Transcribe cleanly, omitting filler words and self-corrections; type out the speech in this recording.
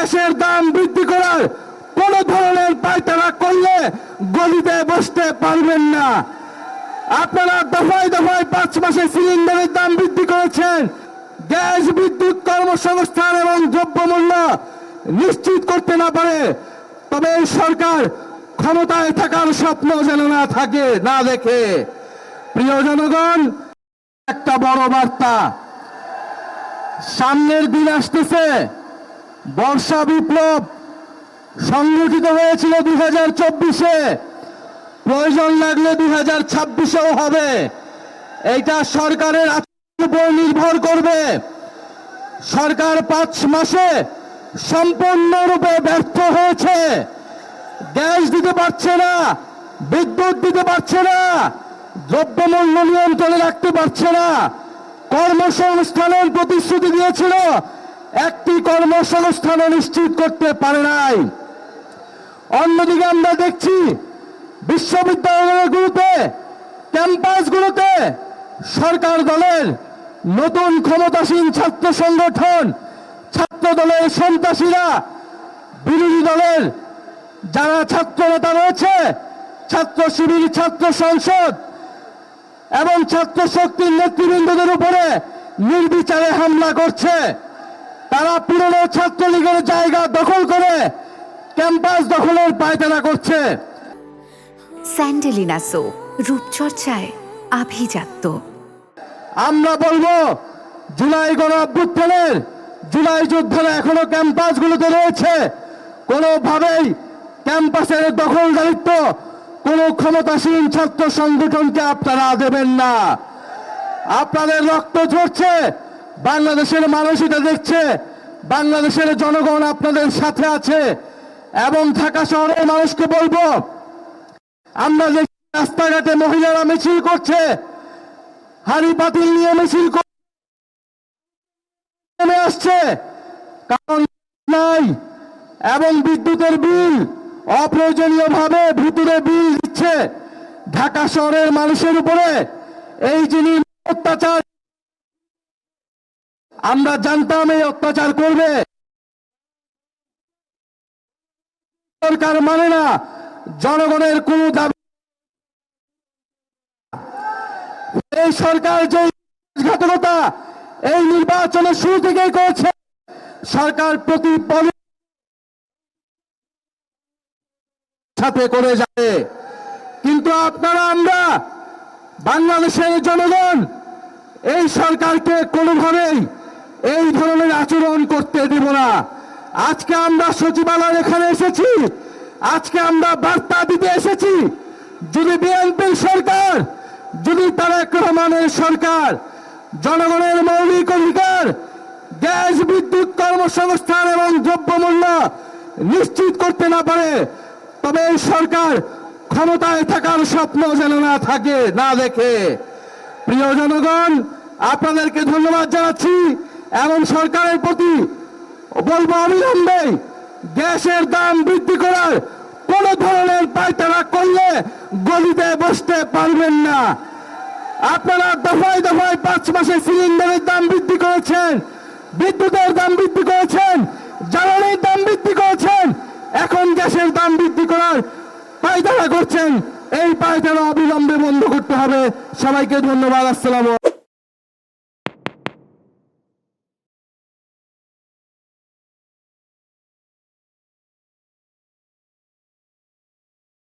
গ্যাসের দাম বৃদ্ধি করার কোন ধরনের পায়তারা করলে গদিতে বসতে পারবেন না। আপনারা দফায় দফায় 5 মাসে সিলিন্ডারের দাম বৃদ্ধি করেছেন। গ্যাস, বিদ্যুৎ, কর্মসংস্থান এবং দ্রব্যমূল্য নিশ্চিত করতে না পারে, তবে এই সরকার ক্ষমতায় থাকার স্বপ্ন যেন না থাকে, না দেখে। প্রিয় জনগণ, একটা বড় বার্তা, সামনের দিন আসতেছে। বর্ষা বিপ্লব সংগঠিত হয়েছিল 2024-এ, প্রয়োজন লাগলে 2026-এও হবে। এইটা সরকারের আচরণের উপর নির্ভর করবে। সরকার 5 মাসে সম্পূর্ণরূপে ব্যর্থ হয়েছে। গ্যাস দিতে পারছে না, বিদ্যুৎ দিতে পারছে না, দ্রব্যমূল্য নিয়ন্ত্রণে রাখতে পারছে না। কর্মসংস্থানের প্রতিশ্রুতি দিয়েছিল, একটি কর্মসংস্থানও নিশ্চিত করতে পারে নাই। অন্যদিকে আমরা দেখছি বিশ্ববিদ্যালয়গুলোতে, ক্যাম্পাসগুলোতে সরকার দলের নতুন ক্ষমতাসীন ছাত্র সংগঠন, ছাত্র দলের সন্ত্রাসীরা, বিরোধী দলের যারা ছাত্র নেতা রয়েছে, ছাত্র শিবির, ছাত্র সংসদ এবং ছাত্র শক্তির নেতৃবৃন্দদের উপরে নির্বিচারে হামলা করছে। তারা পুরনো ছাত্রলীগের জায়গা দখল করে ক্যাম্পাস দখলের পায়তারা করছে। স্যান্ডেলিনা সো, রূপচর্চায় আভিজাত্য। আমরা বলবো, জুলাই গণ অভ্যুত্থানের জুলাই যোদ্ধারা এখনো ক্যাম্পাসগুলোতে রয়েছে। কোনোভাবেই ক্যাম্পাসের দখলদারিত্ব কোন ক্ষমতাসীন ছাত্র সংগঠনকে আপনারা দেবেন না। আপনাদের রক্ত ঝরছে, বাংলাদেশের মানুষ এটা দেখছে, বাংলাদেশের জনগণ আপনাদের সাথে আছে। এবং ঢাকা শহরের মানুষকে বলবো, আমরা যে রাস্তাঘাটে মহিলারা মিছিল করছে, হাড়ি পাতিল নিয়ে মিছিল নেমে আসছে, কারণ নাই, এবং বিদ্যুতের বিল অপ্রয়োজনীয়ভাবে ভুতুরে বিল দিচ্ছে ঢাকা শহরের মানুষের উপরে। এই যিনি অত্যাচার, আমরা জানতাম এই অত্যাচার করবে। সরকার মানে না জনগণের কোন দাবি। এই সরকার যে ঘাতকতা এই নির্বাচনের শুরু থেকেই করেছে, সরকার প্রতি পদে সাথে করে যাবে। কিন্তু আপনারা, আমরা বাংলাদেশের জনগণ এই সরকারকে কোনোভাবেই এই ধরনের আচরণ করতে দেব না। আজকে আমরা সচিবালয় এখানে এসেছি, আজকে আমরা বার্তা দিতে এসেছি, যদি বিএনপির সরকার, যদি তারেক রহমানের সরকার জনগণের মৌলিক অধিকার, গ্যাস, বিদ্যুৎ, কর্মসংস্থান এবং দ্রব্যমূল্য নিশ্চিত করতে না পারে, তবে এই সরকার ক্ষমতায় থাকার স্বপ্ন যেন না থাকে, না দেখে। প্রিয় জনগণ, আপনাদেরকে ধন্যবাদ জানাচ্ছি এবং সরকারের প্রতি বলবো, অবিলম্বে গ্যাসের দাম বৃদ্ধি করার কোন ধরনের পায়তারা করলে গদিতে বসতে পারবেন না। আপনারা দফায় দফায় 5 মাসে সিলিন্ডারের দাম বৃদ্ধি করেছেন, বিদ্যুতের দাম বৃদ্ধি করেছেন, জ্বালানির দাম বৃদ্ধি করেছেন, এখন গ্যাসের দাম বৃদ্ধি করার পায়তারা করছেন। এই পায়তারা অবিলম্বে বন্ধ করতে হবে। সবাইকে ধন্যবাদ। আসসালামু আলাইকুম।